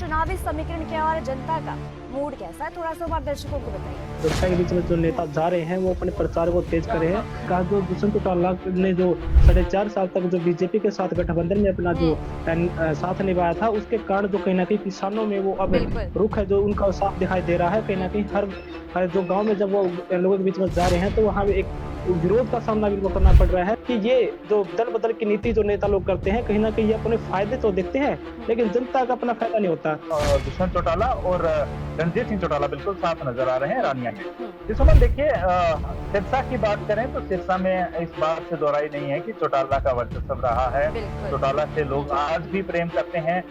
चुनावी समीकरण क्या और जनता का मूड कैसा है, थोड़ा सा हमारे दर्शकों को बताइए। जनता के बीच में जो नेता जा रहे हैं वो अपने प्रचार को तेज करे हैं। कहा जो दुष्यंत चौटाला ने जो 4.5 साल तक जो बीजेपी के साथ गठबंधन में अपना जो साथ निभाया था, उसके कारण जो कहीं ना कहीं किसानों में वो अब बिल्कुल। रुख है जो उनका साफ दिखाई दे रहा है। कहीं ना कहीं हर जो गांव में जब वो लोगों के बीच में जा रहे हैं तो वहां एक विरोध का सामना भी उनको करना पड़ रहा है कि ये जो दल बदल की नीति जो नेता लोग करते हैं, कहीं ना कहीं ये अपने फायदे तो देखते हैं लेकिन जनता का अपना फायदा नहीं होता। दुष्यंत चौटाला और रणजीत सिंह चौटाला बिल्कुल साथ नजर आ रहे हैं रानिया में। इस समय देखिए, सिरसा की बात करें तो सिरसा में इस बात से दोहराई नहीं है कि चौटाला का वर्चस्व रहा है। चौटाला से लोग आज भी प्रेम करते हैं।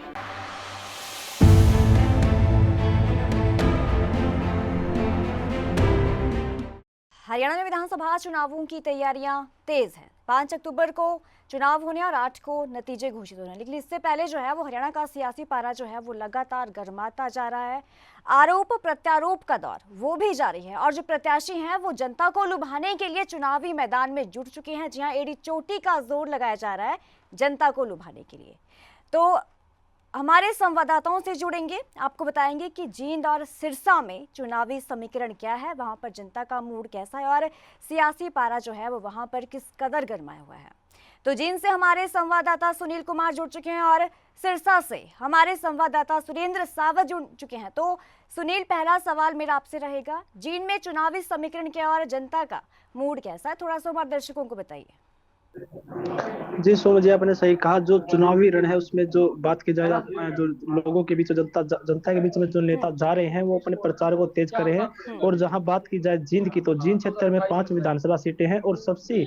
हरियाणा में विधानसभा चुनावों की तैयारियां तेज हैं। 5 अक्टूबर को चुनाव होने और 8 को नतीजे घोषित होने, लेकिन इससे पहले जो है वो हरियाणा का सियासी पारा जो है वो लगातार गर्माता जा रहा है। आरोप प्रत्यारोप का दौर वो भी जारी है और जो प्रत्याशी हैं वो जनता को लुभाने के लिए चुनावी मैदान में जुट चुके हैं। जी हां, एड़ी चोटी का जोर लगाया जा रहा है जनता को लुभाने के लिए। तो हमारे संवाददाताओं से जुड़ेंगे, आपको बताएंगे कि जींद और सिरसा में चुनावी समीकरण क्या है, वहां पर जनता का मूड कैसा है और सियासी पारा जो है वो वहां पर किस कदर गर्माया हुआ है। तो जींद से हमारे संवाददाता सुनील कुमार जुड़ चुके हैं और सिरसा से हमारे संवाददाता सुरेंद्र सावत जुड़ चुके हैं। तो सुनील, पहला सवाल मेरा आपसे रहेगा, जींद में चुनावी समीकरण क्या और जनता का मूड कैसा है, थोड़ा सा हमारे दर्शकों को बताइए। जी सोनू जी, आपने सही कहा। जो चुनावी रण है उसमें जो बात की जाए, जो लोगों के बीच जनता के बीच में जो नेता जा रहे हैं वो अपने प्रचार को तेज करे हैं। और जहां बात की जाए जींद की, तो जींद क्षेत्र में 5 विधानसभा सीटें हैं और सबसे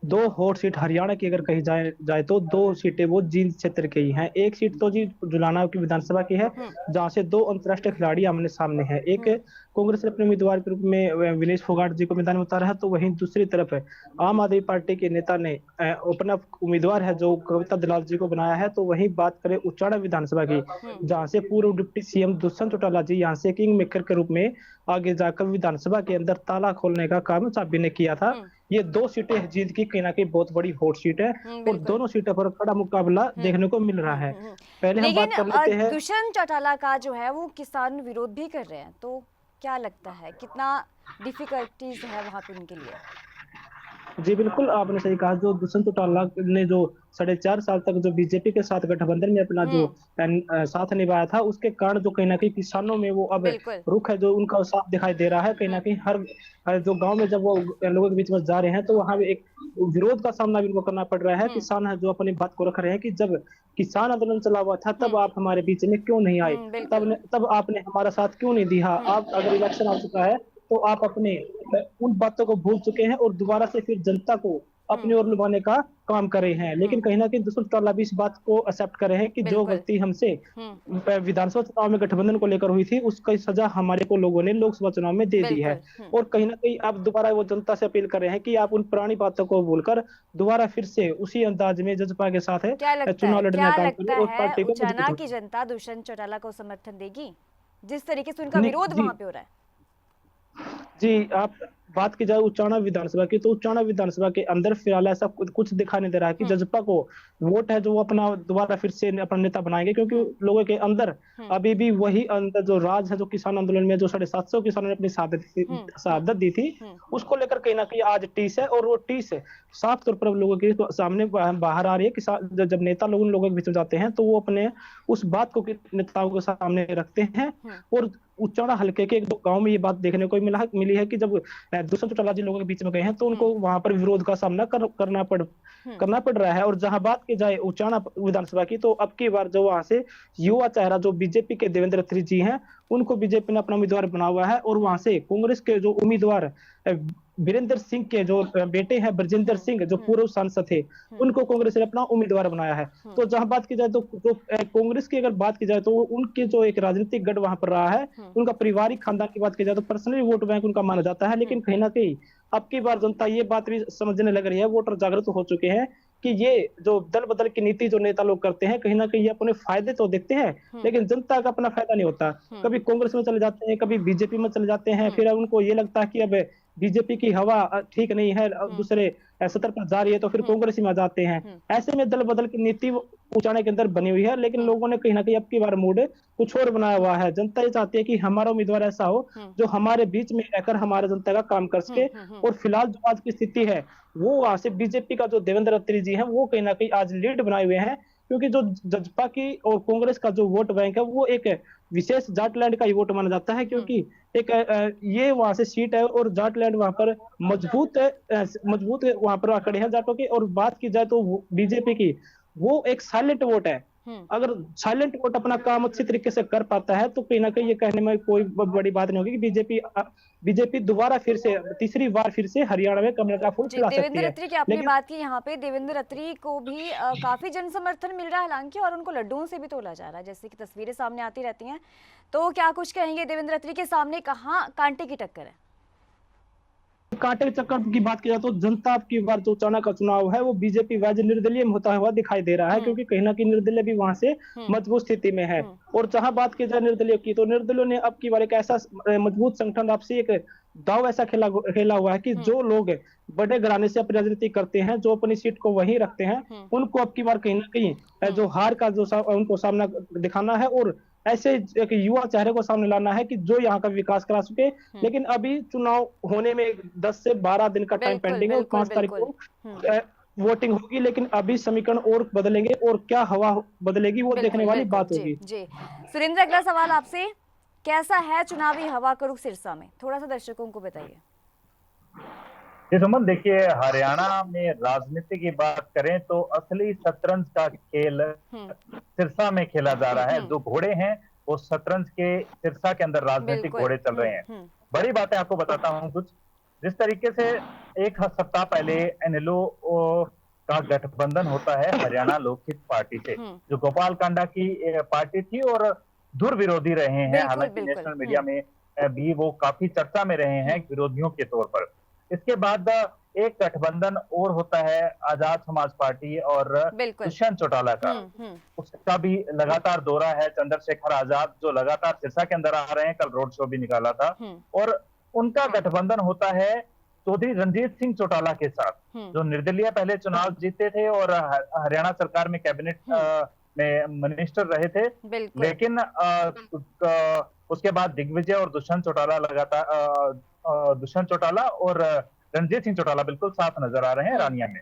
2 हॉट सीट हरियाणा की अगर कही जाए तो 2 सीटें वो जींद क्षेत्र की ही हैं। एक सीट तो जी जुलाना की विधानसभा की है, जहां से 2 अंतर्राष्ट्रीय खिलाड़ी आमने सामने हैं। एक कांग्रेस ने अपने उम्मीदवार के रूप में विनेश फोगाट जी को मैदान में उतारा है, तो वहीं दूसरी तरफ आम आदमी पार्टी के नेता ने अपना उम्मीदवार है जो कविता दलाल जी को बनाया है। तो वहीं बात करें उचाना विधानसभा की, जहां से पूर्व डिप्टी सीएम दुष्यंत चौटाला जी यहाँ से किंग मेकर के रूप में आगे जाकर विधानसभा के अंदर ताला खोलने का काम चाबी ने किया था। ये 2 सीटें जीत की कहीं ना कहीं बहुत बड़ी हॉट सीट है और दोनों सीटों पर कड़ा मुकाबला देखने को मिल रहा है। पहले हम बात कर लेते हैं, दुष्यंत चौटाला का जो है वो किसान विरोध भी कर रहे हैं, तो क्या लगता है कितना डिफिकल्टीज है वहां पे उनके लिए? जी बिल्कुल, आपने सही कहा। जो दुष्यंत चौटाला ने जो 4.5 साल तक जो बीजेपी के साथ गठबंधन में अपना जो साथ निभाया था, उसके कारण जो कहीं ना कहीं किसानों में वो अब रुख है जो उनका साफ दिखाई दे रहा है। कहीं ना कहीं हर जो गांव में जब वो लोगों के बीच में जा रहे हैं तो वहां एक विरोध का सामना भी उनको करना पड़ रहा है। किसान है जो अपनी बात को रख रहे हैं कि जब किसान आंदोलन चला हुआ था तब आप हमारे बीच में क्यों नहीं आए, तब आपने हमारा साथ क्यों नहीं दिया। आप अगर इलेक्शन आ चुका है तो आप अपने उन बातों को भूल चुके हैं और दोबारा से फिर जनता को अपनी ओर लुभाने का काम कर रहे हैं। लेकिन कहीं ना कहीं दुष्यंत चौटाला भी इस बात को एक्सेप्ट कर रहे हैं कि जो गलती हमसे विधानसभा चुनाव में गठबंधन को लेकर हुई थी उसका सजा हमारे को लोगों ने लोकसभा चुनाव में दे दी है। और कहीं ना कहीं आप दोबारा वो जनता से अपील कर रहे हैं कि आप उन पुरानी बातों को भूलकर दोबारा फिर से उसी अंदाज में जज्बा के साथ चुनाव लड़ने का काम करें और पार्टी को उचाना की जनता दुष्यंत चौटाला को समर्थन देगी जिस तरीके से उनका विरोध वहां पे हो रहा है? जी, आप बात की जाए उचाना विधानसभा की, तो उचाना विधानसभा के अंदर फिलहाल ऐसा कुछ दिखाई नहीं दे रहा है कि जजपा को वोट है जो वो अपना दोबारा फिर से अपना नेता बनाएंगे, क्योंकि लोगों के अंदर अभी भी वही अंदर जो राज है, जो किसान आंदोलन में जो 750 किसानों ने अपनी शहादत दी थी, उसको लेकर कहीं ना कहीं आज टीस है। और वो टीस साफ तौर पर लोगों के सामने बाहर आ रही है। किसान जब नेता लोग उन लोगों के बीच में जाते हैं तो वो अपने उस बात को नेताओं के सामने रखते हैं। और उचाना हल्के के एक गांव में ये बात देखने को मिली है कि जब दुष्यंत चौटाला जी लोगों के बीच में गए हैं तो उनको वहां पर विरोध का सामना करना पड़ रहा है। और जहां बात की जाए उचाना विधानसभा की, तो अब की बार जो वहां से युवा चेहरा जो बीजेपी के देवेंद्र त्रिजी जी हैं, उनको बीजेपी ने अपना उम्मीदवार बना हुआ है। और वहां से कांग्रेस के जो उम्मीदवार वीरेंद्र सिंह के जो बेटे हैं ब्रजेंद्र सिंह, जो पूर्व सांसद थे, उनको कांग्रेस ने अपना उम्मीदवार बनाया है। तो जहां बात की जाए तो जो कांग्रेस की अगर बात की जाए तो उनके जो एक राजनीतिक गढ़ वहां पर रहा है, उनका पारिवारिक खानदान की बात की जाए तो पर्सनली वोट बैंक उनका माना जाता है। लेकिन कहीं ना कहीं अब की बार जनता ये बात भी समझने लग रही है, वोटर जागरूक हो चुके हैं कि ये जो दल बदल की नीति जो नेता लोग करते हैं, कहीं ना कहीं ये अपने फायदे तो देखते हैं लेकिन जनता का अपना फायदा नहीं होता। कभी कांग्रेस में चले जाते हैं, कभी बीजेपी में चले जाते हैं, फिर उनको ये लगता है कि अब बीजेपी की हवा ठीक नहीं है, दूसरे सतर पर जा रही है, तो फिर कांग्रेस में आ जाते हैं। ऐसे में दल बदल की नीति उचाने के अंदर बनी हुई है, लेकिन लोगों ने कहीं ना कहीं अब की बार मूड कुछ और बनाया हुआ है। जनता ये चाहती है कि हमारा उम्मीदवार ऐसा हो जो हमारे बीच में रहकर हमारे जनता का काम कर सके। और फिलहाल जो आज की स्थिति है वो वहां से बीजेपी का जो देवेंद्र अत्री जी है वो कहीं ना कहीं आज लीड बनाए हुए हैं, क्योंकि जो जजपा की और कांग्रेस का जो वोट बैंक है वो एक विशेष जाटलैंड का ही वोट माना जाता है, क्योंकि एक ये वहां से सीट है और जाटलैंड वहां पर मजबूत वहां पर खड़े हैं जाटों की। और बात की जाए तो बीजेपी की वो एक साइलेंट वोट है। अगर साइलेंट वोट अपना काम अच्छी तरीके से कर पाता है तो कहीं ना कहीं ये कहने में कोई बड़ी बात नहीं होगी कि बीजेपी दोबारा फिर से तीसरी बार फिर से हरियाणा में कमल का फूल जी, खिला सकती देवेंद्र है। अत्री की आपने लेकिन बात की, यहाँ पे देवेंद्र अत्री को भी काफी जन समर्थन मिल रहा है हालांकि, और उनको लड्डुओं से भी तोला जा रहा है, जैसे कि तस्वीरें सामने आती रहती हैं। तो क्या कुछ कहेंगे, देवेंद्र अत्री के सामने कहाँ कांटे की टक्कर है? कांटे के चक्कर की बात की जाए तो जनता की बार जो चाणा का चुनाव है वो बीजेपी वाइज निर्दलीय में होता हुआ दिखाई दे रहा है, क्योंकि कहीं ना कहीं निर्दलीय भी वहां से मजबूत स्थिति में है। और जहां बात की जाए निर्दलीय की, तो निर्दलीय ने अब की बार एक ऐसा मजबूत संगठन आपसी एक दाव ऐसा खेला हुआ है कि जो लोग बड़े घराने से अपनी राजनीति करते हैं, जो अपनी सीट को वहीं रखते हैं, उनको अब की बार कहीं ना कहीं जो हार का जो उनको सामना दिखाना है और ऐसे एक युवा चेहरे को सामने लाना है कि जो यहाँ का विकास करा सके। लेकिन अभी चुनाव होने में 10 से 12 दिन का टाइम पेंडिंग है और 5 तारीख को वोटिंग होगी, लेकिन अभी समीकरण और बदलेंगे और क्या हवा बदलेगी वो देखने वाली बात होगी। जी सुरेंद्र, अगला सवाल आपसे, कैसा है चुनावी हवा का रुख सिरसा में, थोड़ा सा दर्शकों को बताइए। जी सुमन, देखिए हरियाणा में राजनीति की बात करें तो असली शतरंज का खेल सिरसा में खेला जा रहा है। जो घोड़े हैं वो शतरंज के सिरसा के अंदर राजनीतिक घोड़े चल रहे हैं। बड़ी बातें आपको बताता हूँ कुछ। जिस तरीके से एक सप्ताह पहले एनएलओ का गठबंधन होता है हरियाणा लोकहित पार्टी से, जो गोपाल कांडा की पार्टी थी और धुर विरोधी रहे हैं। हालांकि नेशनल मीडिया में भी वो काफी चर्चा में रहे हैं विरोधियों के तौर पर। इसके बाद एक गठबंधन और होता है आजाद समाज पार्टी और दुष्यंत चौटाला का, उसका भी लगातार दौरा है। चंद्रशेखर आजाद जो लगातार सिरसा के अंदर आ रहे हैं, कल रोड शो भी निकाला था। और उनका गठबंधन होता है चौधरी रणजीत सिंह चौटाला के साथ, जो निर्दलीय पहले चुनाव जीते थे और हरियाणा सरकार में कैबिनेट में मिनिस्टर रहे थे। लेकिन उसके बाद दिग्विजय और दुष्यंत चौटाला और रणजीत सिंह चौटाला बिल्कुल साथ नजर आ रहे हैं रानिया में।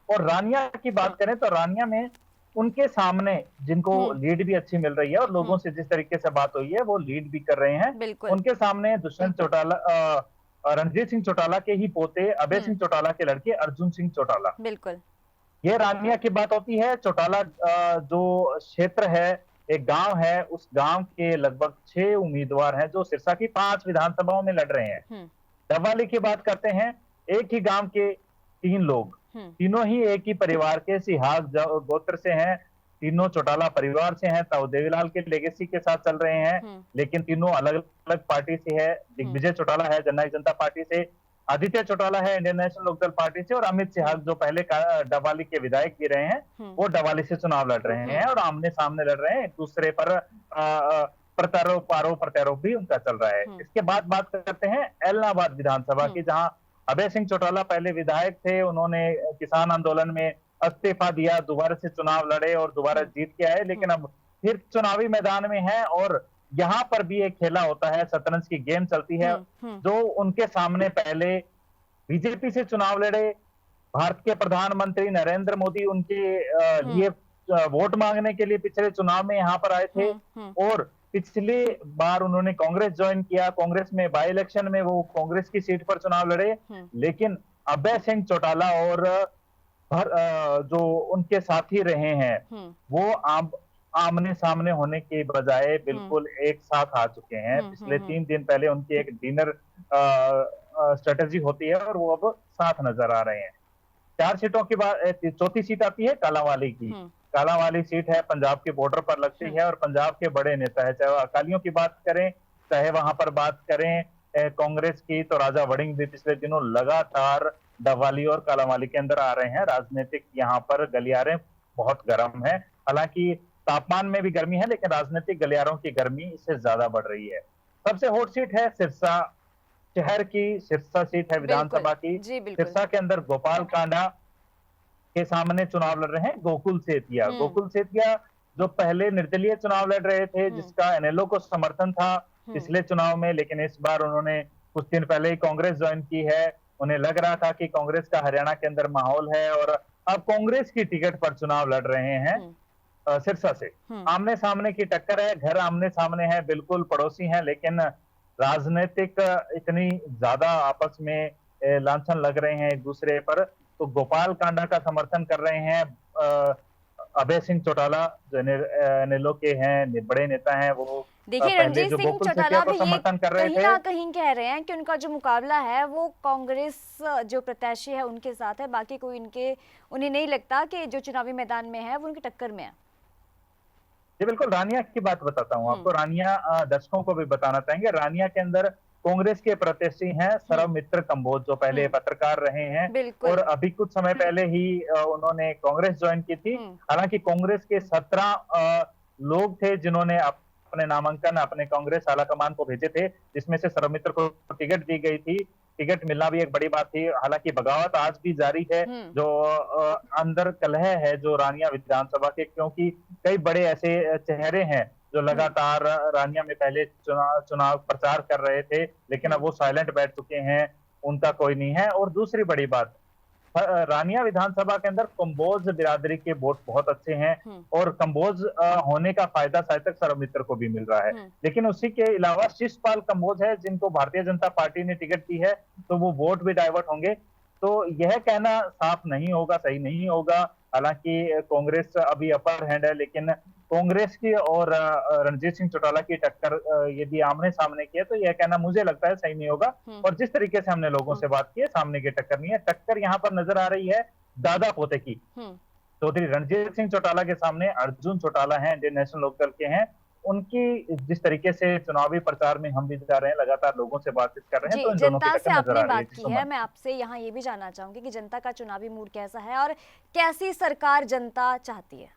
और रानिया की बात करें तो रानिया में उनके सामने जिनको लीड भी अच्छी मिल रही है और लोगों से जिस तरीके से बात हुई है वो लीड भी कर रहे हैं, उनके सामने दुष्यंत चौटाला, रणजीत सिंह चौटाला के ही पोते अभय सिंह चौटाला के लड़के अर्जुन सिंह चौटाला। बिल्कुल ये रानिया की बात होती है। चौटाला जो क्षेत्र है, एक गांव है, उस गांव के लगभग 6 उम्मीदवार हैं जो सिरसा की 5 विधानसभाओं में लड़ रहे हैं। डबवाली की बात करते हैं, एक ही गांव के 3 लोग, तीनों ही एक ही परिवार के सिहाग गोत्र से हैं, तीनों चौटाला परिवार से हैं, ताऊ देवीलाल के लेगेसी के साथ चल रहे हैं, लेकिन तीनों अलग अलग पार्टी से है। दिग्विजय चौटाला है जननायक जनता पार्टी से, आदित्य चौटाला है इंडियन नेशनल लोकदल पार्टी से, और अमित सिहाग जो पहले डबवाली के विधायक भी रहे हैं वो डबवाली से चुनाव लड़ रहे हैं और आमने सामने लड़ रहे हैं एक दूसरे पर। प्रत्यारोप भी उनका चल रहा है। इसके बाद बात करते हैं एलनाबाद विधानसभा की, जहां अभय सिंह चौटाला पहले विधायक थे, उन्होंने किसान आंदोलन में इस्तीफा दिया, दोबारा से चुनाव लड़े और दोबारा जीत के आए, लेकिन अब फिर चुनावी मैदान में है। और यहाँ पर भी एक खेला होता है, शतरंज की गेम चलती है। जो उनके सामने पहले बीजेपी से चुनाव लड़े, भारत के प्रधानमंत्री नरेंद्र मोदी उनके लिए वोट मांगने के लिए पिछले चुनाव में यहाँ पर आए थे, और पिछली बार उन्होंने कांग्रेस ज्वाइन किया। कांग्रेस में बाई इलेक्शन में वो कांग्रेस की सीट पर चुनाव लड़े, लेकिन अभय सिंह चौटाला और जो उनके साथी रहे हैं वो आमने सामने होने के बजाय बिल्कुल एक साथ आ चुके हैं। पिछले 3 दिन पहले उनकी एक डिनर स्ट्रेटेजी होती है और वो अब साथ नजर आ रहे हैं। 4 सीटों की बात, चौथी सीट आती है कालांवाली की। कालांवाली सीट है, पंजाब के बॉर्डर पर लगती है और पंजाब के बड़े नेता है। चाहे अकालियों की बात करें, चाहे वहां पर बात करें कांग्रेस की, तो राजा वड़िंग भी पिछले दिनों लगातार डबवाली और कालांवाली के अंदर आ रहे हैं। राजनीतिक यहाँ पर गलियारें बहुत गर्म है, हालांकि तापमान में भी गर्मी है, लेकिन राजनीतिक गलियारों की गर्मी इससे ज्यादा बढ़ रही है। सबसे हॉट सीट है सिरसा शहर की, सिरसा सीट है विधानसभा की। सिरसा के अंदर गोपाल कांडा के सामने चुनाव लड़ रहे हैं गोकुल सेतिया। हम्म। गोकुल सेतिया जो पहले निर्दलीय चुनाव लड़ रहे थे, जिसका एनएलओ को समर्थन था पिछले चुनाव में, लेकिन इस बार उन्होंने कुछ दिन पहले ही कांग्रेस ज्वाइन की है। उन्हें लग रहा था कि कांग्रेस का हरियाणा के अंदर माहौल है और अब कांग्रेस की टिकट पर चुनाव लड़ रहे हैं सिरसा से। आमने सामने की टक्कर है, घर आमने सामने है, बिल्कुल पड़ोसी हैं, लेकिन राजनीतिक इतनी ज्यादा आपस में लांछन लग रहे हैं एक दूसरे पर। तो गोपाल कांडा का समर्थन कर रहे हैं अभय सिंह चौटाला, जो एनएलओ के हैं, बड़े नेता हैं। वो देखिए पहले रणजीत जो सिंह गोकुल चौटाला सेतिया को भी ये समर्थन कर रहे कहीं थे, ना कहीं कह रहे हैं कि उनका जो मुकाबला है वो कांग्रेस जो प्रत्याशी है उनके साथ है, बाकी कोई उन्हें नहीं लगता कि जो चुनावी मैदान में है वो उनकी टक्कर में है। जी बिल्कुल, रानिया की बात बताता हूँ आपको। रानिया दर्शकों को भी बताना चाहेंगे, रानिया के अंदर कांग्रेस के प्रत्याशी हैं सर्वमित्र कंबोज, जो पहले पत्रकार रहे हैं और अभी कुछ समय पहले ही उन्होंने कांग्रेस ज्वाइन की थी। हालांकि कांग्रेस के 17 लोग थे जिन्होंने अपने नामांकन अपने कांग्रेस आलाकमान को भेजे थे, जिसमें से सर्वमित्र को टिकट दी गई थी। टिकट मिलना भी एक बड़ी बात थी। हालांकि बगावत आज भी जारी है, जो अंदर कलह है जो रानिया विधानसभा के, क्योंकि कई बड़े ऐसे चेहरे हैं जो लगातार रानिया में पहले चुनाव प्रचार कर रहे थे, लेकिन अब वो साइलेंट बैठ चुके हैं, उनका कोई नहीं है। और दूसरी बड़ी बात, रानिया विधानसभा के अंदर कंबोज बिरादरी के वोट बहुत अच्छे हैं और कंबोज होने का फायदा शायद तक सर्वमित्र को भी मिल रहा है। लेकिन उसी के अलावा शिषपाल कंबोज है जिनको भारतीय जनता पार्टी ने टिकट दी है, तो वो वोट भी डाइवर्ट होंगे। तो यह कहना साफ नहीं होगा, सही नहीं होगा। हालांकि कांग्रेस अभी अपर हैंड है, लेकिन कांग्रेस की और रणजीत सिंह चौटाला की टक्कर यदि आमने सामने की है तो यह कहना मुझे लगता है सही नहीं होगा। और जिस तरीके से हमने लोगों से बात की है, सामने की टक्कर नहीं है। टक्कर यहाँ पर नजर आ रही है दादा पोते की। चौधरी रणजीत सिंह चौटाला के सामने अर्जुन चौटाला हैं, इंडियन नेशनल लोकदल के हैं। उनकी जिस तरीके से चुनावी प्रचार में हम भी जा रहे हैं, लगातार लोगों से बातचीत कर रहे हैं, तो इन दोनों की टक्कर नजर आ रही है। बात की है, मैं आपसे यहाँ ये भी जानना चाहूंगी कि जनता का चुनावी मूड कैसा है और कैसी सरकार जनता चाहती है।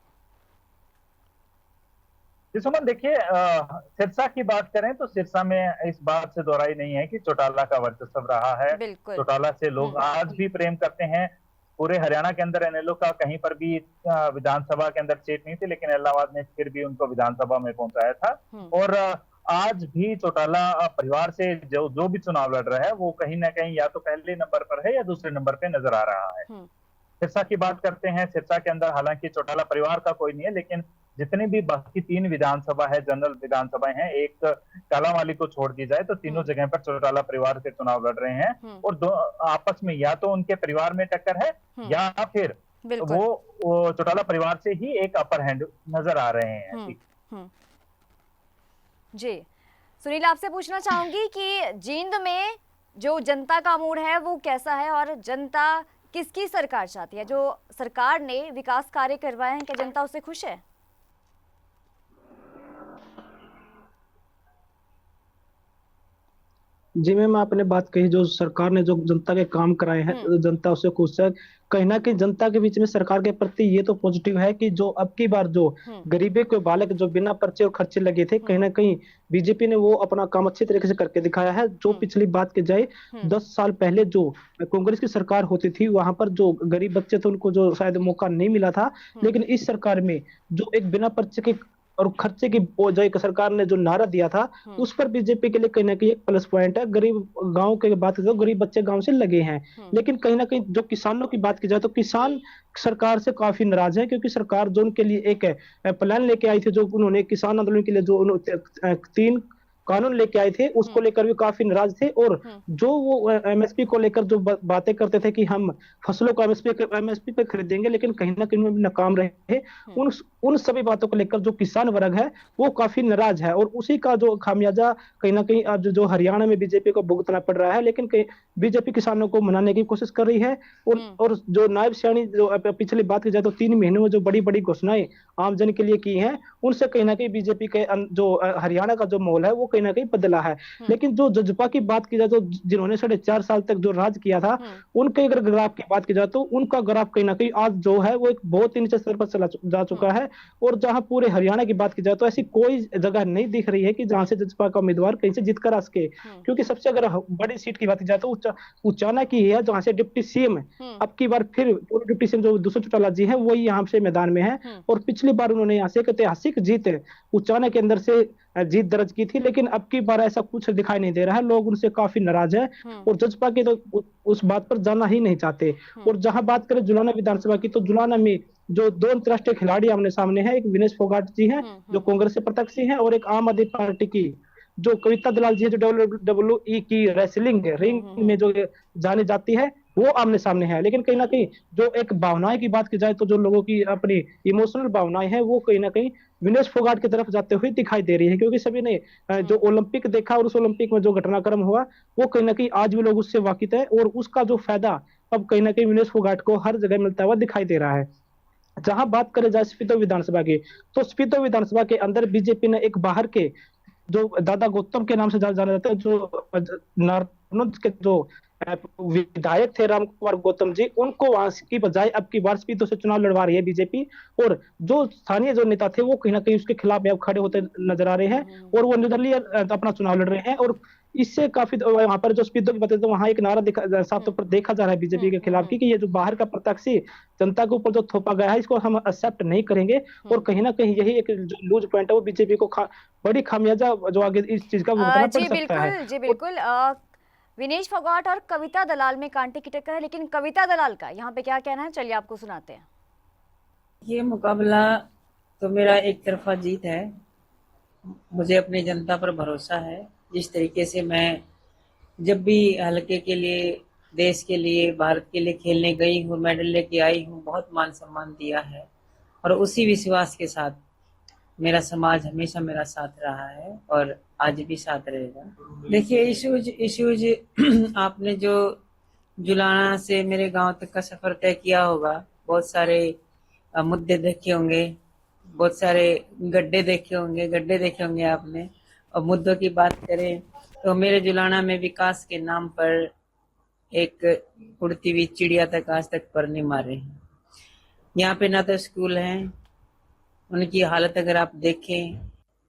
जी सुमन, देखिए सिरसा की बात करें तो सिरसा में इस बात से दोहराई नहीं है कि चौटाला का वर्चस्व रहा है। चौटाला से लोग आज भी प्रेम करते हैं। पूरे हरियाणा के अंदर एनएलओ का कहीं पर भी विधानसभा के अंदर सीट नहीं थी, लेकिन इलाहाबाद ने फिर भी उनको विधानसभा में पहुंचाया था। और आज भी चौटाला परिवार से जो भी चुनाव लड़ रहा है वो कहीं ना कहीं या तो पहले नंबर पर है या दूसरे नंबर पे नजर आ रहा है। सिरसा की बात करते हैं, सिरसा के अंदर हालांकि चौटाला परिवार का कोई नहीं है, लेकिन जितनी भी बाकी 3 विधानसभा है, जनरल विधानसभाएं हैं, एक कालांवाली को छोड़ दी जाए तो तीनों जगह पर चौटाला परिवार के चुनाव लड़ रहे हैं। और आपस में या तो उनके परिवार में टक्कर है या फिर वो चौटाला परिवार से ही एक अपर हैंड नजर आ रहे हैं। जी सुनील, आपसे पूछना चाहूंगी कि जींद में जो जनता का मूड है वो कैसा है और जनता किसकी सरकार चाहती है? जो सरकार ने विकास कार्य करवाए हैं, क्या जनता उससे खुश है? जी मैम, आपने बात कही, जो सरकार ने जो जनता के काम कराए हैं जनता उससे खुश है। कहीं ना कहीं जनता के बीच में सरकार के प्रति ये तो पॉजिटिव है कि जो अब की बार जो गरीबी के बालक जो बिना पर्चे और खर्चे लगे थे, कहीं ना कहीं बीजेपी ने वो अपना काम अच्छी तरीके से करके दिखाया है। जो पिछली बात की जाए 10 साल पहले जो कांग्रेस की सरकार होती थी, वहां पर जो गरीब बच्चे थे उनको जो शायद मौका नहीं मिला था, लेकिन इस सरकार में जो एक बिना पर्चे के और खर्चे की जो एक सरकार ने जो नारा दिया था, उस पर बीजेपी के लिए कहीं ना कहीं एक प्लस पॉइंट है। गरीब गांव की बात करें तो गरीब बच्चे गांव से लगे हैं, लेकिन कहीं ना कहीं जो किसानों की बात की जाए तो किसान सरकार से काफी नाराज है, क्योंकि सरकार जो उनके लिए एक प्लान लेके आई थी, जो उन्होंने किसान आंदोलन के लिए जो 3 कानून लेके आए थे, उसको लेकर भी काफी नाराज थे। और जो वो एमएसपी को लेकर जो बातें करते थे कि हम फसलों को एमएसपी पे खरीदेंगे, लेकिन कहीं ना कहीं नाकाम रहे। उन सभी बातों को लेकर जो किसान वर्ग है वो काफी नाराज है, और उसी का जो खामियाजा कहीं ना कहीं आज जो हरियाणा में बीजेपी को भुगतना पड़ रहा है। लेकिन बीजेपी किसानों को मनाने की कोशिश कर रही है। और जो नायब सियानी जो पिछली बात की जाए तो 3 महीनों में जो बड़ी बड़ी घोषणाएं आम जन के लिए की हैं, उनसे कहीं ना कहीं बीजेपी के जो हरियाणा का जो माहौल है वो कहीं ना कहीं बदला है। लेकिन जो जजपा की बात की जाए तो जिन्होंने 4.5 साल तक जो राज किया था, उनके अगर ग्राफ की बात की जाए तो उनका ग्राफ कहीं ना कहीं आज जो है वो एक बहुत ही नीचे स्तर पर चला जा चुका है। और जहां पूरे हरियाणा की बात की जाए तो ऐसी कोई जगह नहीं दिख रही है कि जहां से जजपा का उम्मीदवार कहीं से जीत कर आ सके। क्योंकि सबसे अगर बड़ी सीट की बात की जाए तो उचाना की है, जहां से डिप्टी सीएम अब की बार फिर डिप्टी सीएम जो दुष्यंत चौटाला जी हैं वही यहाँ से मैदान में है। और पिछली बार उन्होंने यहाँ से एक ऐतिहासिक जीत उचाना के अंदर से जीत दर्ज की थी, लेकिन अब की बार ऐसा कुछ दिखाई नहीं दे रहा है। लोग उनसे काफी नाराज हैं और जजपा के तो उस बात पर जाना ही नहीं चाहते। और जहां बात करें जुलाना विधानसभा की, तो जुलाना में जो दो अंतर्राष्ट्रीय खिलाड़ी आमने सामने हैं, एक विनेश फोगाट जी हैं जो कांग्रेस से प्रत्यक्ष हैं, और एक आम आदमी पार्टी की जो कविता दलाल जी है जो WWE की रेसलिंग रिंग में जो जानी जाती है, वो आमने सामने है। लेकिन कहीं ना कहीं जो एक भावनाएं की बात की जाए तो जो लोगों की अपनी इमोशनल भावनाएं हैं वो कहीं ना कहीं विनेश फोगाट की तरफ जाते हुए दिखाई दे रही है। क्योंकि सभी ने जो ओलंपिक देखा और उस ओलंपिक में जो घटनाक्रम हुआ वो कहीं ना कहीं आज भी लोग उससे वाकिफ है, और उसका जो फायदा अब कहीं ना कहीं विनेश फोगाट को हर जगह मिलता हुआ दिखाई दे रहा है। जहां बात करें जाए स्पीतो विधानसभा की, तो स्पीतो विधानसभा के अंदर बीजेपी ने एक बाहर के जो दादा गौतम के नाम से जाना जाता है, जो नारनौल के जो विधायक थे राम कुमार गौतम जी, उनको वहां की बजाय अब की बार स्पीतो से चुनाव लड़वा रही है बीजेपी। और जो स्थानीय जो नेता थे वो कहीं ना कहीं उसके खिलाफ अब खड़े होते नजर आ रहे हैं और वो निर्दलीय अपना चुनाव लड़ रहे हैं। और इससे काफी वहां पर जो स्पीतो की बात है तो वहां एक नारा साफ तौर पर देखा जा रहा है बीजेपी के खिलाफ कि ये जो बाहर का प्रत्याशी जनता के ऊपर जो थोपा गया है इसको हम एक्सेप्ट नहीं करेंगे। और कहीं ना कहीं यही एक जो लूज पॉइंट है वो बीजेपी को बड़ी खामियाजा जो आगे इस चीज का भुगतना पड़ सकता है। जी बिल्कुल। विनेश फोगाट और कविता दलाल में कांटे की टक्कर है, लेकिन कविता दलाल का यहाँ पे क्या कहना है, चलिए आपको सुनाते हैं। ये मुकाबला तो मेरा एक तरफा जीत है। मुझे अपनी जनता पर भरोसा है। जिस तरीके से मैं जब भी हल्के के लिए, देश के लिए, भारत के लिए खेलने गई हूँ, मेडल लेके आई हूँ, बहुत मान सम्मान दिया है। और उसी विश्वास के साथ मेरा समाज हमेशा मेरा साथ रहा है और आज भी साथ रहेगा। देखिए इश्यूज आपने जो जुलाना से मेरे गांव तक का सफर तय किया होगा, बहुत सारे मुद्दे देखे होंगे, बहुत सारे गड्ढे देखे होंगे आपने। और मुद्दों की बात करें तो मेरे जुलाना में विकास के नाम पर एक उड़ती हुई चिड़िया तक आज तक पर नहीं मारे हैं। यहाँ पे ना तो स्कूल हैं, उनकी हालत अगर आप देखें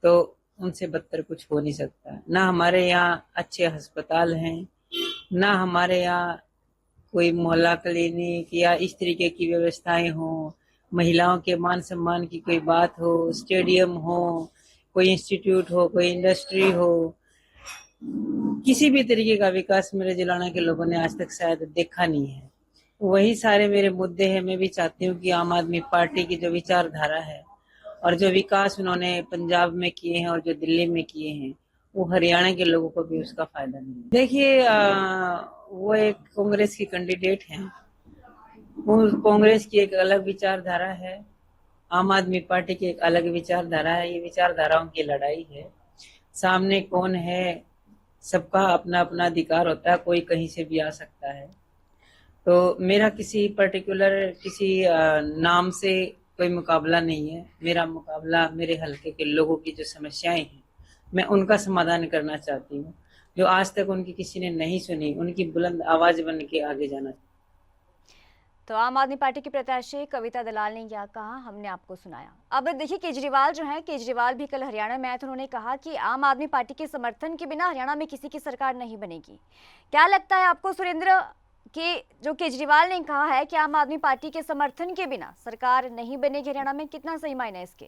तो उनसे बदतर कुछ हो नहीं सकता। ना हमारे यहाँ अच्छे अस्पताल हैं, ना हमारे यहाँ कोई मोहल्ला क्लिनिक या इस तरीके की व्यवस्थाएं हो, महिलाओं के मान सम्मान की कोई बात हो, स्टेडियम हो, कोई इंस्टीट्यूट हो, कोई इंडस्ट्री हो, किसी भी तरीके का विकास मेरे जुलाना के लोगों ने आज तक शायद देखा नहीं है। वही सारे मेरे मुद्दे हैं। मैं भी चाहती हूँ कि आम आदमी पार्टी की जो विचारधारा है और जो विकास उन्होंने पंजाब में किए हैं और जो दिल्ली में किए हैं वो हरियाणा के लोगों को भी उसका फायदा मिले। देखिए वो एक कांग्रेस की कैंडिडेट हैं, वो कांग्रेस की एक अलग विचारधारा है, आम आदमी पार्टी की एक अलग विचारधारा है। ये विचारधाराओं की लड़ाई है। सामने कौन है, सबका अपना अपना अधिकार होता है, कोई कहीं से भी आ सकता है। तो मेरा किसी पर्टिकुलर किसी नाम से कोई मुकाबला नहीं है। मेरा मुकाबला मेरे हल्के के लोगों की जो समस्याएं हैं मैं उनका समाधान करना चाहती हूँ, जो आज तक उनकी किसी ने नहीं सुनी, उनकी बुलंद आवाज बन के आगे जाना। तो आम आदमी पार्टी की प्रत्याशी कविता दलाल ने क्या कहा, हमने आपको सुनाया। अब देखिए केजरीवाल जो हैं, केजरीवाल भी कल हरियाणा में आए थे। उन्होंने कहा कि आम आदमी पार्टी के समर्थन के बिना हरियाणा में किसी की सरकार नहीं बनेगी। क्या लगता है आपको सुरेंद्र कि जो केजरीवाल ने कहा है कि आम आदमी पार्टी के समर्थन के बिना सरकार नहीं बनेगी हरियाणा में, कितना सही मायने है इसके?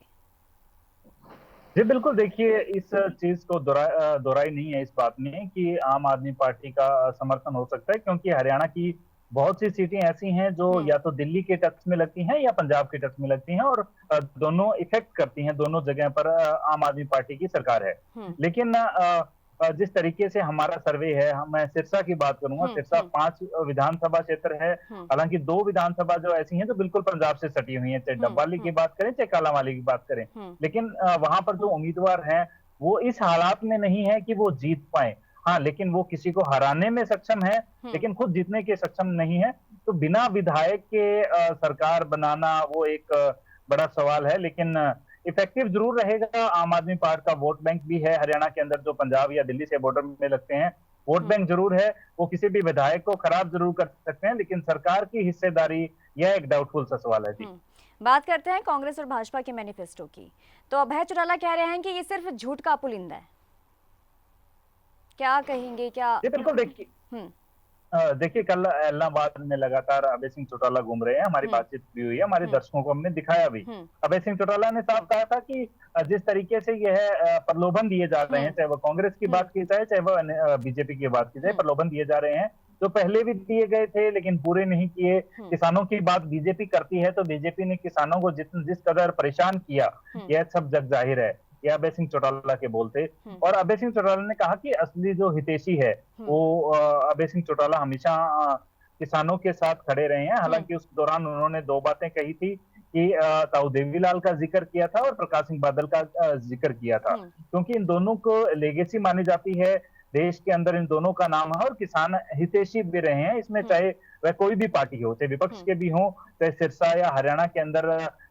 जी बिल्कुल, देखिए इस चीज को दोहराई नहीं है इस बात में कि आम आदमी पार्टी का समर्थन हो सकता है, क्योंकि हरियाणा की बहुत सी सीटें ऐसी हैं जो या तो दिल्ली के टच में लगती हैं या पंजाब के टच में लगती हैं और दोनों इफेक्ट करती हैं, दोनों जगह पर आम आदमी पार्टी की सरकार है। लेकिन जिस तरीके से हमारा सर्वे है, मैं सिरसा की बात करूंगा, सिरसा 5 विधानसभा क्षेत्र है, हालांकि 2 विधानसभा जो ऐसी हैं जो बिल्कुल पंजाब से सटी हुई हैं, चाहे डब्बाली की बात करें चाहे कालांवाली की बात करें। लेकिन वहां पर जो उम्मीदवार हैं वो इस हालात में नहीं है कि वो जीत पाए। हाँ, लेकिन वो किसी को हराने में सक्षम है, लेकिन खुद जीतने के सक्षम नहीं है। तो बिना विधायक के सरकार बनाना वो एक बड़ा सवाल है। लेकिन इफेक्टिव जरूर रहेगा। आम आदमी पार्टी का वोट बैंक भी है हरियाणा के अंदर, जो पंजाब या दिल्ली से बॉर्डर में लगते हैं, वोट बैंक जरूर है। वो किसी भी विधायक को खराब जरूर कर सकते हैं, लेकिन सरकार की हिस्सेदारी यह एक डाउटफुल सा सवाल है। जी, बात करते हैं कांग्रेस और भाजपा के मैनिफेस्टो की। तो अभय चौटाला कह रहे हैं कि ये सिर्फ झूठ का पुलिंदा है, क्या कहेंगे? क्या जी बिल्कुल। देखिए कल इलाहाबाद में लगातार अभय सिंह चौटाला घूम रहे हैं, हमारी बातचीत भी हुई है, हमारे दर्शकों को हमने दिखाया भी। अभय सिंह चौटाला ने साफ कहा था कि जिस तरीके से यह प्रलोभन दिए जा रहे हैं, चाहे वो कांग्रेस की बात की जाए, चाहे वो बीजेपी की बात की जाए, प्रलोभन दिए जा रहे हैं जो पहले भी दिए गए थे लेकिन पूरे नहीं किए। किसानों की बात बीजेपी करती है तो बीजेपी ने किसानों को जिस कदर परेशान किया, यह सब जग जाहिर है। ये अभय सिंह चौटाला के बोलते। और अभय सिंह चौटाला ने कहा कि असली जो हितैषी है वो अभय सिंह चौटाला हमेशा किसानों के साथ खड़े रहे हैं। हालांकि उस दौरान उन्होंने दो बातें कही थी कि ताऊ देवीलाल का जिक्र किया था और प्रकाश सिंह बादल का जिक्र किया था, क्योंकि इन दोनों को लेगेसी मानी जाती है देश के अंदर, इन दोनों का नाम है और किसान हितैषी भी रहे हैं। इसमें चाहे वह कोई भी पार्टी हो, चाहे विपक्ष के भी हों, चाहे सिरसा या हरियाणा के अंदर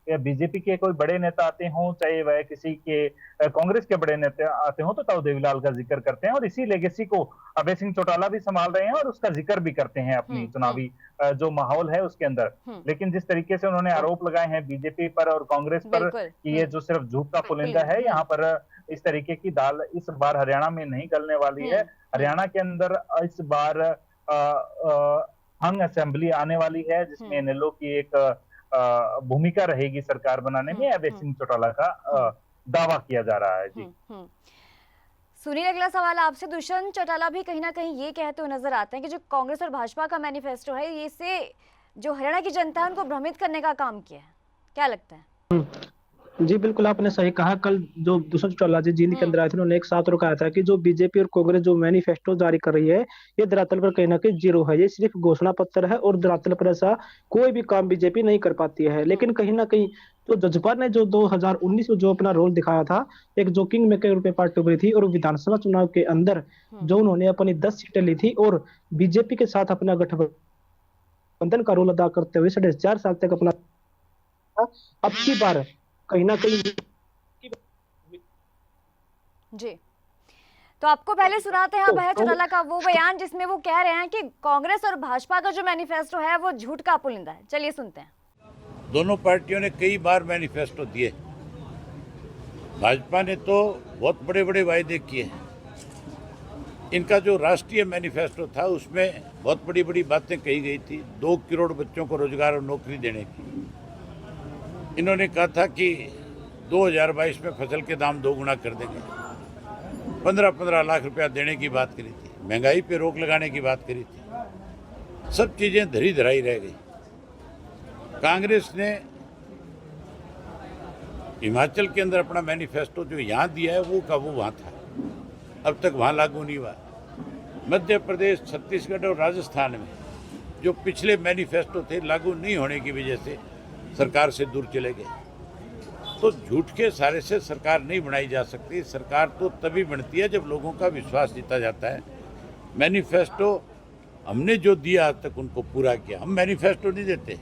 या बीजेपी के कोई बड़े नेता आते हों, चाहे वह किसी के कांग्रेस के बड़े नेता आते हों, तो ताऊ देवीलाल का जिक्र करते हैं और इसी लेगेसी को अभय सिंह चौटाला भी संभाल रहे हैं और उसका जिक्र भी करते हैं अपनी चुनावी जो माहौल है उसके अंदर। लेकिन जिस तरीके से उन्होंने आरोप लगाए हैं बीजेपी पर और कांग्रेस पर कि ये जो सिर्फ झूठ का पुलिंदा है, यहाँ पर इस तरीके की दाल इस बार हरियाणा में नहीं गलने वाली है। हरियाणा के अंदर इस बार हंग असेंबली आने वाली है जिसमें इनेलो की एक भूमिका रहेगी सरकार बनाने में, अभय सिंह चौटाला का दावा किया जा रहा है। जी सुनील, अगला सवाल आपसे। दुष्यंत चौटाला भी कहीं ना कहीं ये कहते हुए नजर आते हैं कि जो कांग्रेस और भाजपा का मैनिफेस्टो है, ये से जो हरियाणा की जनता है उनको भ्रमित करने का काम किया है, क्या लगता है? जी बिल्कुल, आपने सही कहा। कल जो दुष्यंत चौटाला जी दिल्ली के अंदर आए थे, उन्होंने एक साथ और कहा था कि जो बीजेपी और कांग्रेस जो मैनिफेस्टो जारी कर रही है, ये धरातल पर कहीं ना कहीं जीरो है, ये सिर्फ घोषणा पत्र है और धरातल पर ऐसा कोई भी काम बीजेपी नहीं कर पाती है। लेकिन कहीं ना कहीं तो जजपा ने जो 2019 में जो अपना रोल दिखाया था, एक जो किंग मेकर रूप में पार्टी उभरी थी, और विधानसभा चुनाव के अंदर जो उन्होंने अपनी 10 सीटें ली थी और बीजेपी के साथ अपना गठबंधन का रोल अदा करते हुए 4.5 साल तक अपना, अब की बार कहीं ना कहीं। जी, तो आपको पहले सुनाते हैं अभय चौटाला का वो बयान जिसमें वो कह रहे हैं कि कांग्रेस और भाजपा का जो मैनिफेस्टो है वो झूठ का पुलिंदा है। चलिए सुनते हैं। दोनों पार्टियों ने कई बार मैनिफेस्टो दिए। भाजपा ने तो बहुत बड़े बड़े वायदे किए। इनका जो राष्ट्रीय मैनिफेस्टो था उसमें बहुत बड़ी बड़ी बातें कही गई थी, 2 करोड़ बच्चों को रोजगार और नौकरी देने की। इन्होंने कहा था कि 2022 में फसल के दाम 2 गुना कर देंगे, 15-15 लाख रुपया देने की बात करी थी, महंगाई पे रोक लगाने की बात करी थी। सब चीजें धरी धराई रह गई। कांग्रेस ने हिमाचल के अंदर अपना मैनिफेस्टो जो यहाँ दिया है वो का वो वहाँ था, अब तक वहाँ लागू नहीं हुआ। मध्य प्रदेश, छत्तीसगढ़ और राजस्थान में जो पिछले मैनिफेस्टो थे लागू नहीं होने की वजह से सरकार से दूर चले गए। तो झूठ के सारे से सरकार नहीं बनाई जा सकती। सरकार तो तभी बनती है जब लोगों का विश्वास जीता जाता है। मैनिफेस्टो हमने जो दिया आज तक उनको पूरा किया। हम मैनिफेस्टो नहीं देते,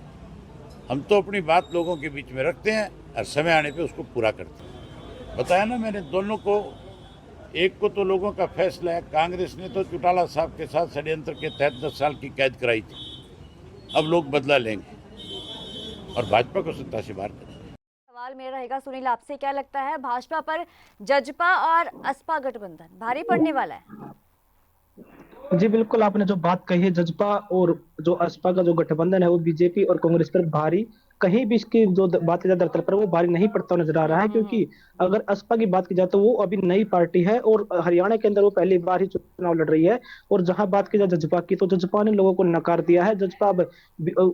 हम तो अपनी बात लोगों के बीच में रखते हैं और समय आने पे उसको पूरा करते हैं। बताया ना मैंने, दोनों को, एक को तो लोगों का फैसला है। कांग्रेस ने तो चौटाला साहब के साथ षड्यंत्र के तहत 10 साल की कैद कराई थी, अब लोग बदला लेंगे और भाजपा को सत्ता से बाहर करेंगे। सवाल मेरा रहेगा सुनील, आपसे क्या लगता है भाजपा पर जजपा और असपा गठबंधन भारी पड़ने वाला है? जी बिल्कुल, आपने जो बात कही है, जजपा और जो असपा का जो गठबंधन है वो बीजेपी और कांग्रेस पर भारी, कहीं भी इसकी जो बात की दरअसल पर वो भारी नहीं पड़ता नजर आ रहा है। क्योंकि अगर असपा की बात की जाए तो वो अभी नई पार्टी है और हरियाणा के अंदर वो पहली बार ही चुनाव लड़ रही है। और जहां बात की जाए जजपा की, तो जजपा ने लोगों को नकार दिया है। जजपा अब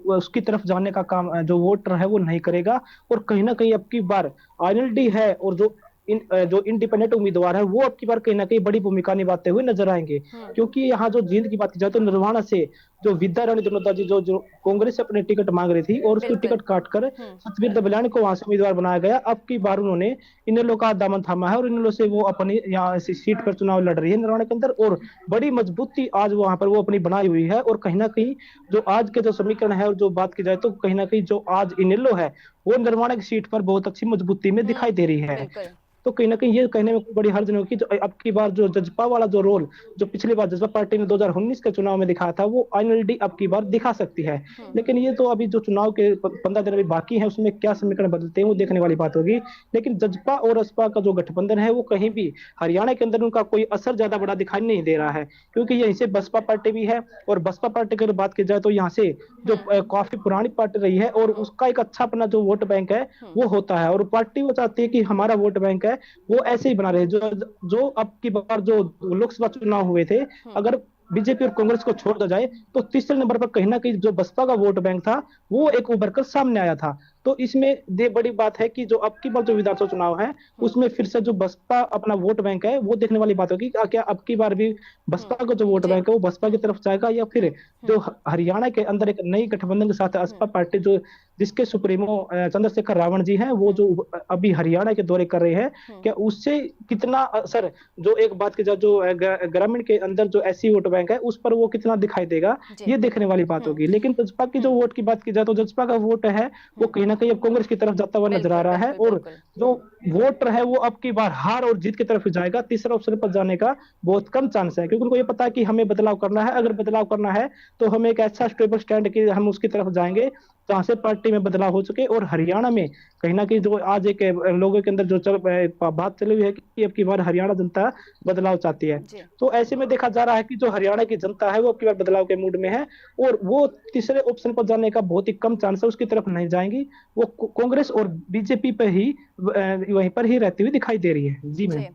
उसकी तरफ जाने का काम जो वोटर है वो नहीं करेगा। और कहीं ना कहीं अब की बार आईएनएलडी है और जो इंडिपेंडेंट उम्मीदवार है वो अब की बार कहीं ना कहीं बड़ी भूमिका निभाते हुए नजर आएंगे। क्योंकि यहाँ जो जींद की बात की जाए तो निर्वाणा से जो विद्या रानी दनोता जी जो कांग्रेस से अपने टिकट मांग रही थी और उसकी बिल्कुल। टिकट काटकर सतवीर दबल्यानी को वहां से उम्मीदवार बनाया गया। अब की बार उन्होंने इनेलो का दामन थामा है और इनेलो से वो अपनी यहाँ सीट पर चुनाव लड़ रही है निर्वाणा के अंदर, और बड़ी मजबूती आज वहां पर वो अपनी बनाई हुई है। और कहीं ना कहीं जो आज के जो समीकरण है और जो बात की जाए तो कहीं ना कहीं जो आज इनेलो है वो निर्वाणा की सीट पर बहुत अच्छी मजबूती में दिखाई दे रही है। बिल्कुल। तो कहीं ना कहीं ये कहने में कोई बड़ी हर्ज नहीं होगी, जो अब की बार जो जजपा वाला जो रोल जो पिछली बार जजपा पार्टी ने 2019 के चुनाव में दिखाया था वो आईएनएलडी अब की बार दिखा सकती है। लेकिन ये तो अभी जो चुनाव के 15 दिन अभी बाकी है उसमें क्या समीकरण बदलते हैं वो देखने वाली बात होगी। लेकिन जजपा और असपा का जो गठबंधन है वो कहीं भी हरियाणा के अंदर उनका कोई असर ज्यादा बड़ा दिखाई नहीं दे रहा है, क्योंकि यहीं से बसपा पार्टी भी है और बसपा पार्टी की अगर बात की जाए तो यहाँ से जो काफी पुरानी पार्टी रही है और उसका एक अच्छा अपना जो वोट बैंक है वो होता है, और पार्टी वो चाहती है कि हमारा वोट बैंक है वो ऐसे ही बना रहे। जो अब की बार जो लोकसभा चुनाव हुए थे, अगर बीजेपी और कांग्रेस को छोड़ दिया जाए तो तीसरे नंबर पर कहीं ना कहीं जो बसपा का वोट बैंक था वो एक उभर कर सामने आया था। तो इसमें दे बड़ी बात है कि जो अब की बार जो विधानसभा चुनाव है उसमें फिर से जो बसपा अपना वोट बैंक है वो देखने वाली बात होगी। क्या अब की बार भी बसपा का जो वोट बैंक है वो बसपा की तरफ जाएगा या फिर जो हरियाणा के अंदर एक नई गठबंधन के साथ असपा पार्टी जो जिसके सुप्रीमो चंद्रशेखर रावण जी हैं वो जो अभी हरियाणा के दौरे कर रहे हैं, क्या उससे कितना असर जो एक बात की जाए जो ग्रामीण के अंदर जो ऐसी वोट बैंक है उस पर वो कितना दिखाई देगा ये देखने वाली बात होगी। लेकिन जजपा की जो वोट की बात की जाए तो जजपा का वोट है वो कहीं ना कहीं अब कांग्रेस की तरफ जाता हुआ नजर आ रहा है, और जो वोटर है वो अब की बार हार और जीत की तरफ जाएगा। तीसरा ऑप्शन पर जाने का बहुत कम चांस है, क्योंकि उनको ये पता है कि हमें बदलाव करना है। अगर बदलाव करना है तो हम एक ऐसा स्टेबल स्टैंड की हम उसकी तरफ जाएंगे जहां से पार्टी में बदलाव हो सके। और हरियाणा में कहीं ना कहीं जो आज एक लोगों के अंदर जो बात चली हुई है कि अब की बार हरियाणा जनता बदलाव चाहती है, तो ऐसे में देखा जा रहा है कि जो हरियाणा की जनता है वो अब की बार बदलाव के मूड में है और वो तीसरे ऑप्शन पर जाने का बहुत ही कम चांस है, उसकी तरफ नहीं जाएंगी। वो कांग्रेस और बीजेपी पर ही वहीं पर ही रहती हुई दिखाई दे रही है। जी मैम।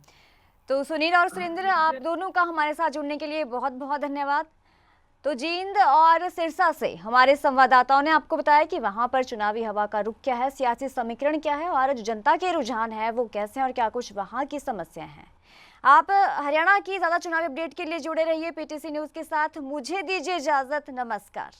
तो सुनील और सुरेंद्र, आप दोनों का हमारे साथ जुड़ने के लिए बहुत बहुत धन्यवाद। तो जींद और सिरसा से हमारे संवाददाताओं ने आपको बताया कि वहां पर चुनावी हवा का रुख क्या है, सियासी समीकरण क्या है और जो जनता के रुझान है वो कैसे हैं और क्या कुछ वहां की समस्याएं हैं। आप हरियाणा की ज्यादा चुनावी अपडेट के लिए जुड़े रहिए पीटीसी न्यूज के साथ। मुझे दीजिए इजाजत, नमस्कार।